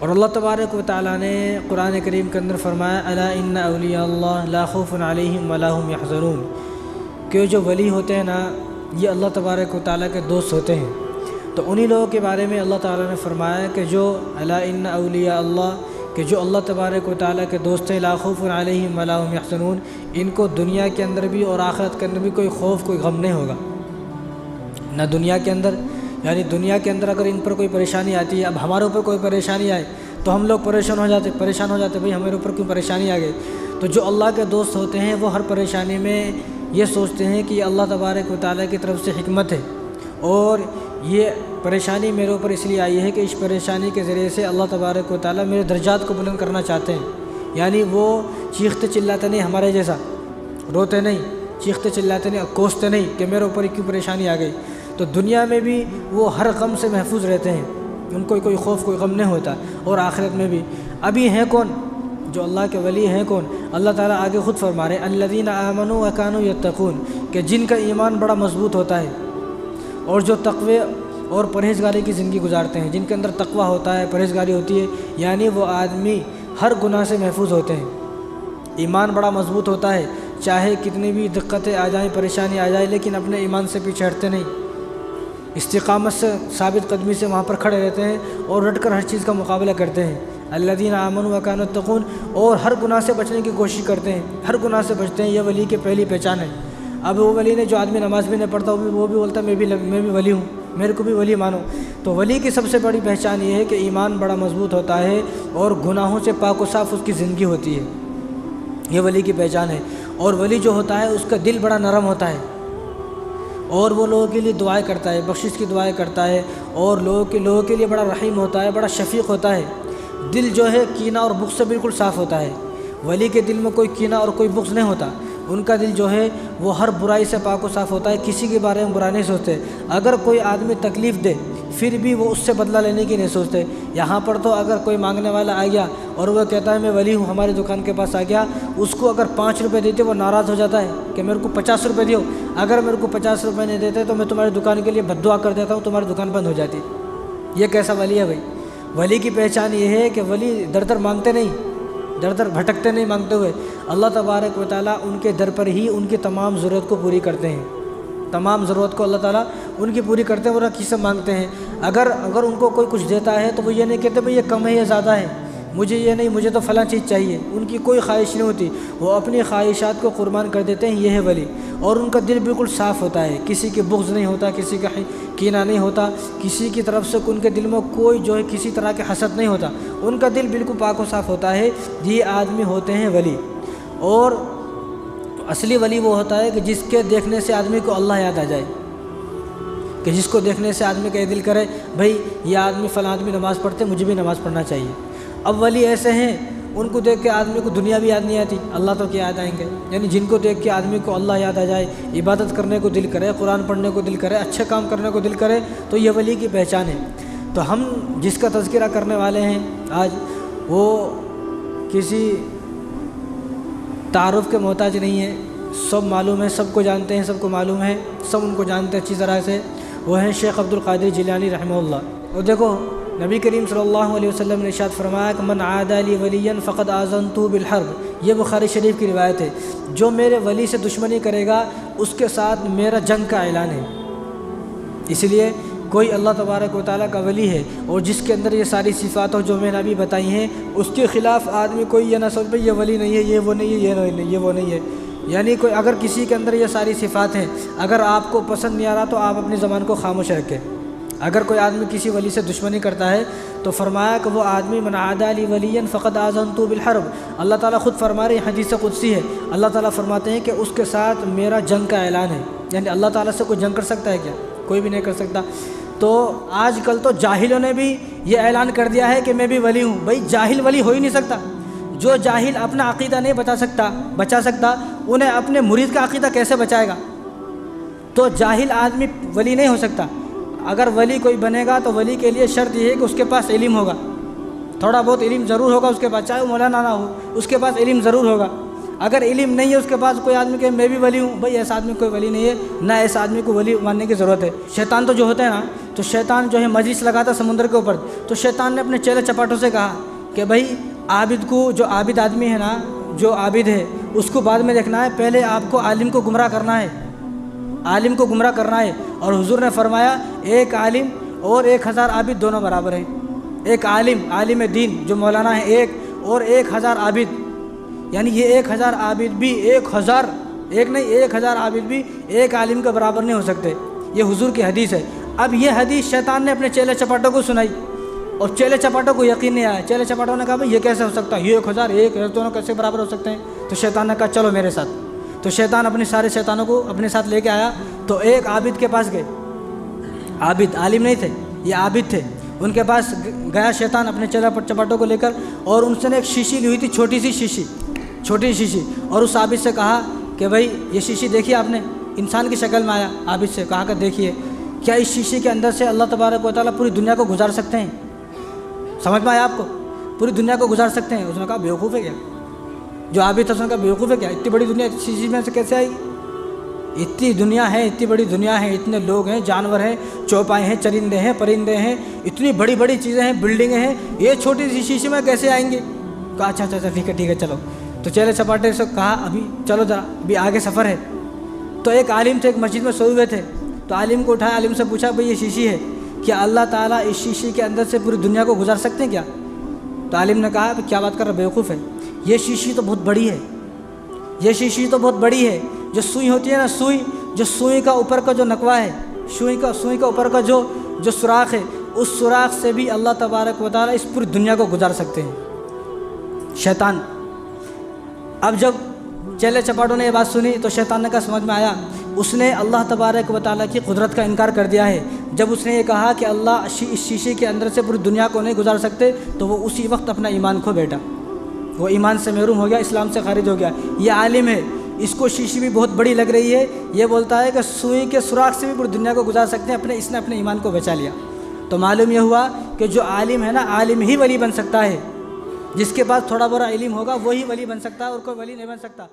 اور اللہ تبارک و تعالیٰ نے قرآن کریم کے اندر فرمایا الا ان اولیاء اللہ لا خوف علیہم ولا هم یحزنون، کہ جو ولی ہوتے ہیں نا یہ اللہ تبارک و تعالیٰ کے دوست ہوتے ہیں۔ تو انہی لوگوں کے بارے میں اللہ تعالیٰ نے فرمایا کہ جو الا ان اولیاء اللہ، کہ جو اللہ تبارک و تعالیٰ کے دوست ہیں لا خوف علیہم ولا هم یحزنون، ان کو دنیا کے اندر بھی اور آخرت کے اندر بھی کوئی خوف کوئی غم نہیں ہوگا۔ نہ دنیا کے اندر، یعنی دنیا کے اندر اگر ان پر کوئی پریشانی آتی ہے، اب ہمارے اوپر کوئی پریشانی آئے تو ہم لوگ پریشان ہو جاتے بھئی ہمارے اوپر کیوں پریشانی آ گئی۔ تو جو اللہ کے دوست ہوتے ہیں وہ ہر پریشانی میں یہ سوچتے ہیں کہ یہ اللہ تبارک و تعالیٰ کی طرف سے حکمت ہے، اور یہ پریشانی میرے اوپر اس لیے آئی ہے کہ اس پریشانی کے ذریعے سے اللہ تبارک و تعالیٰ میرے درجات کو بلند کرنا چاہتے ہیں۔ یعنی وہ چیختے چلاتے نہیں، ہمارے جیسا روتے نہیں، چیختے چلاتے نہیں، کوستے نہیں کہ میرے اوپر کیوں پریشانی آ گئی۔ تو دنیا میں بھی وہ ہر غم سے محفوظ رہتے ہیں، ان کو کوئی خوف کوئی غم نہیں ہوتا، اور آخرت میں بھی۔ ابھی ہیں کون جو اللہ کے ولی ہیں؟ کون؟ اللہ تعالیٰ آگے خود فرما رہے ہیں الذین آمنوا وکانوا یتقون، کہ جن کا ایمان بڑا مضبوط ہوتا ہے اور جو تقوی اور پرہیزگاری کی زندگی گزارتے ہیں، جن کے اندر تقوی ہوتا ہے، پرہیزگاری ہوتی ہے، یعنی وہ آدمی ہر گناہ سے محفوظ ہوتے ہیں۔ ایمان بڑا مضبوط ہوتا ہے، چاہے کتنی بھی دقتیں آ جائیں، پریشانی آ جائے، لیکن اپنے ایمان سے پیچھے ہٹتے نہیں، استقامت سے ثابت قدمی سے وہاں پر کھڑے رہتے ہیں اور رٹ کر ہر چیز کا مقابلہ کرتے ہیں۔ الذین آمنوا وکانوا یتقون، اور ہر گناہ سے بچنے کی کوشش کرتے ہیں، ہر گناہ سے بچتے ہیں۔ یہ ولی کی پہلی پہچان ہے۔ اب وہ ولی نے جو آدمی نماز بھی نہیں پڑھتا وہ بھی بولتا میں بھی ولی ہوں، میرے کو بھی ولی مانو۔ تو ولی کی سب سے بڑی پہچان یہ ہے کہ ایمان بڑا مضبوط ہوتا ہے اور گناہوں سے پاک و صاف اس کی زندگی ہوتی ہے، یہ ولی کی پہچان ہے۔ اور ولی جو ہوتا ہے اس کا دل بڑا نرم ہوتا ہے، اور وہ لوگوں کے لیے دعائیں کرتا ہے، بخشش کی دعائیں کرتا ہے، اور لوگوں کے لیے بڑا رحیم ہوتا ہے، بڑا شفیق ہوتا ہے۔ دل جو ہے کینہ اور بغض سے بالکل صاف ہوتا ہے۔ ولی کے دل میں کوئی کینہ اور کوئی بغض نہیں ہوتا، ان کا دل جو ہے وہ ہر برائی سے پاک و صاف ہوتا ہے، کسی کے بارے میں برا نہیں سوچتے۔ اگر کوئی آدمی تکلیف دے پھر بھی وہ اس سے بدلہ لینے کی نہیں سوچتے۔ یہاں پر تو اگر کوئی مانگنے والا آ گیا اور وہ کہتا ہے میں ولی ہوں، ہماری دکان کے پاس آ گیا، اس کو اگر 5 روپے دیتے وہ ناراض ہو جاتا ہے کہ میرے کو 50 روپے دیو، اگر میرے کو 50 روپے نہیں دیتے تو میں تمہاری دکان کے لیے بد دعا کر دیتا ہوں، تمہاری دکان بند ہو جاتی۔ یہ کیسا ولی ہے بھائی؟ ولی کی پہچان یہ ہے کہ ولی در در مانگتے نہیں، در در بھٹکتے نہیں مانگتے ہوئے، اللہ تبارک و تعالیٰ ان کے در پر ہی ان کی تمام ضرورت کو پوری کرتے ہیں، تمام ضرورت کو اللہ تعالیٰ ان کی پوری کرتے ہیں، وہ کس سے مانگتے ہیں۔ اگر ان کو کوئی کچھ دیتا ہے تو وہ یہ نہیں کہتے بھئی یہ کم ہے یا زیادہ ہے، مجھے یہ نہیں، مجھے تو فلاں چیز چاہیے، ان کی کوئی خواہش نہیں ہوتی، وہ اپنی خواہشات کو قربان کر دیتے ہیں، یہ ہے ولی۔ اور ان کا دل بالکل صاف ہوتا ہے، کسی کے بغض نہیں ہوتا، کسی کا کینہ نہیں ہوتا، کسی کی طرف سے ان کے دل میں کوئی جو ہے کسی طرح کے حسد نہیں ہوتا، ان کا دل بالکل پاک و صاف ہوتا ہے۔ یہ آدمی ہوتے ہیں ولی۔ اور اصلی ولی وہ ہوتا ہے کہ جس کے دیکھنے سے آدمی کو اللہ یاد آ جائے، کہ جس کو دیکھنے سے آدمی کا یہ دل کرے بھئی یہ آدمی فلاں آدمی نماز پڑھتے، مجھے بھی نماز پڑھنا چاہیے۔ اب ولی ایسے ہیں ان کو دیکھ کے آدمی کو دنیا بھی یاد نہیں آتی، اللہ تو کیا یاد آئیں گے؟ یعنی جن کو دیکھ کے آدمی کو اللہ یاد آ جائے، عبادت کرنے کو دل کرے، قرآن پڑھنے کو دل کرے، اچھے کام کرنے کو دل کرے، تو یہ ولی کی پہچان ہے۔ تو ہم جس کا تذکرہ کرنے والے ہیں آج، وہ کسی تعارف کے محتاج نہیں ہے، سب معلوم ہے، سب کو جانتے ہیں، سب کو معلوم ہے، سب ان کو جانتے ہیں اچھی طرح سے۔ وہ ہیں شیخ عبد القادر جیلانی رحمہ اللہ۔ اور دیکھو نبی کریم صلی اللہ علیہ وسلم نے ارشاد فرمایا کہ من عادى لي وليا فقد آذنته بالحرب، یہ بخاری شریف کی روایت ہے۔ جو میرے ولی سے دشمنی کرے گا اس کے ساتھ میرا جنگ کا اعلان ہے۔ اس لیے کوئی اللہ تبارک و تعالیٰ کا ولی ہے اور جس کے اندر یہ ساری صفات ہو جو میں نے ابھی بتائی ہیں، اس کے خلاف آدمی کوئی یہ نہ سوچ بھائی یہ ولی نہیں ہے، یہ وہ نہیں ہے، یہ وہ نہیں ہے۔ یعنی کوئی اگر کسی کے اندر یہ ساری صفات ہیں، اگر آپ کو پسند نہیں آ رہا تو آپ اپنی زبان کو خاموش رکھیں۔ اگر کوئی آدمی کسی ولی سے دشمنی کرتا ہے تو فرمایا کہ وہ آدمی من عادى لي وليا فقد آذنته بالحرب، اللہ تعالیٰ خود فرما رہے ہیں، حدیث قدسی ہے، اللہ تعالیٰ فرماتے ہیں کہ اس کے ساتھ میرا جنگ کا اعلان ہے۔ یعنی اللہ تعالیٰ سے کوئی جنگ کر سکتا ہے کیا؟ کوئی بھی نہیں کر سکتا۔ تو آج کل تو جاہلوں نے بھی یہ اعلان کر دیا ہے کہ میں بھی ولی ہوں۔ بھائی جاہل ولی ہو ہی نہیں سکتا۔ جو جاہل اپنا عقیدہ نہیں بچا سکتا انہیں اپنے مرید کا عقیدہ کیسے بچائے گا؟ تو جاہل آدمی ولی نہیں ہو سکتا۔ اگر ولی کوئی بنے گا تو ولی کے لیے شرط یہ ہے کہ اس کے پاس علم ہوگا، تھوڑا بہت علم ضرور ہوگا اس کے پاس، چاہے وہ مولانا نہ ہو، اس کے پاس علم ضرور ہوگا۔ اگر علم نہیں ہے اس کے پاس، کوئی آدمی کہ میں بھی ولی ہوں، بھائی ایسا آدمی کوئی ولی نہیں ہے، نہ ایسا آدمی کو ولی ماننے کی ضرورت ہے۔ شیطان تو جو ہوتا ہے نا، تو تو شیطان جو ہے مجلس لگا تھا سمندر کے اوپر، تو شیطان نے اپنے چیلے چپاٹوں سے کہا کہ بھائی عابد کو، جو عابد آدمی ہے نا، جو عابد ہے اس کو بعد میں دیکھنا ہے، پہلے آپ کو عالم کو گمراہ کرنا ہے، عالم کو گمراہ کرنا ہے۔ اور حضور نے فرمایا ایک عالم اور 1000 عابد دونوں برابر ہیں۔ ایک عالم دین جو مولانا ہے ایک، اور 1000 عابد، یعنی یہ 1000 عابد بھی 1000 عابد بھی ایک عالم کے برابر نہیں ہو سکتے۔ یہ حضور کی حدیث ہے۔ اب یہ حدیث شیطان نے اپنے چیلے چپاٹوں کو سنائی، اور چیلے چپاٹوں کو یقین نہیں آیا۔ چیلے چپاٹوں نے کہا بھائی یہ کیسے ہو سکتا ہے، یہ 1000 دونوں کیسے برابر ہو سکتے ہیں؟ تو شیطان نے کہا چلو میرے ساتھ۔ تو شیطان اپنے سارے شیطانوں کو اپنے ساتھ لے کے آیا، تو ایک عابد کے پاس گئے، عابد عالم نہیں تھے، یہ عابد تھے، ان کے پاس گیا شیطان اپنے چیلے چپاٹوں کو لے کر، اور ان سے نے ایک شیشی لی ہوئی تھی، چھوٹی شیشی، اور اس عابد سے کہا کہ بھائی یہ شیشی دیکھی آپ نے؟ انسان کی شکل میں آیا، عابد سے کہا کہ دیکھیے، کیا اس شیشے کے اندر سے اللہ تبارک و تعالیٰ پوری دنیا کو گزار سکتے ہیں؟ سمجھ میں آیا آپ کو؟ پوری دنیا کو گزار سکتے ہیں؟ اس نے کہا بیوقوف ہے کیا؟ جو عابد تھا اس نے کہا بیوقوف ہے کیا، اتنی بڑی دنیا شیشے میں سے کیسے آئی؟ اتنی دنیا ہے، اتنی بڑی دنیا ہے، اتنے لوگ ہیں، جانور ہیں، چوپائے ہیں، چرندے ہیں، پرندے ہیں، اتنی بڑی بڑی چیزیں ہیں، بلڈنگیں ہیں، یہ چھوٹی سی شیشے میں کیسے آئیں گے؟ کہا اچھا ٹھیک ہے چلو۔ تو چیلے چپاٹے سے کہا ابھی چلو ذرا، ابھی آگے سفر ہے۔ تو ایک عالم تھے، ایک مسجد میں سوئے ہوئے تھے، تو عالم کو اٹھایا، عالم سے پوچھا بھائی یہ شیشی ہے، کیا اللہ تعالیٰ اس شیشے کے اندر سے پوری دنیا کو گزار سکتے ہیں کیا؟ تو عالم نے کہا کیا بات کر رہا بیوقوف ہے، یہ شیشی تو بہت بڑی ہے، یہ شیشی تو بہت بڑی ہے، جو سوئی ہوتی ہے نا، سوئی کا اوپر کا جو نکوا ہے، سوئی کا اوپر کا جو سوراخ ہے، اس سوراخ سے بھی اللہ تبارک و تعالیٰ اس پوری دنیا کو گزار سکتے ہیں۔ شیطان اب جب چیلے چپاٹوں نے یہ بات سنی تو شیطان نے کہا سمجھ میں آیا، اس نے اللہ تبارک و تعالیٰ کی قدرت کا انکار کر دیا ہے۔ جب اس نے یہ کہا کہ اللہ اس شیشے کے اندر سے پوری دنیا کو نہیں گزار سکتے، تو وہ اسی وقت اپنا ایمان کھو بیٹھا، وہ ایمان سے محروم ہو گیا، اسلام سے خارج ہو گیا۔ یہ عالم ہے، اس کو شیشی بھی بہت بڑی لگ رہی ہے، یہ بولتا ہے کہ سوئی کے سوراخ سے بھی پوری دنیا کو گزار سکتے ہیں، اس نے اپنے ایمان کو بچا لیا۔ تو معلوم یہ ہوا کہ جو عالم ہے نا، عالم ہی ولی بن سکتا ہے، جس کے پاس تھوڑا بڑا علم ہوگا وہی ولی بن سکتا ہے، اور کوئی ولی نہیں بن سکتا۔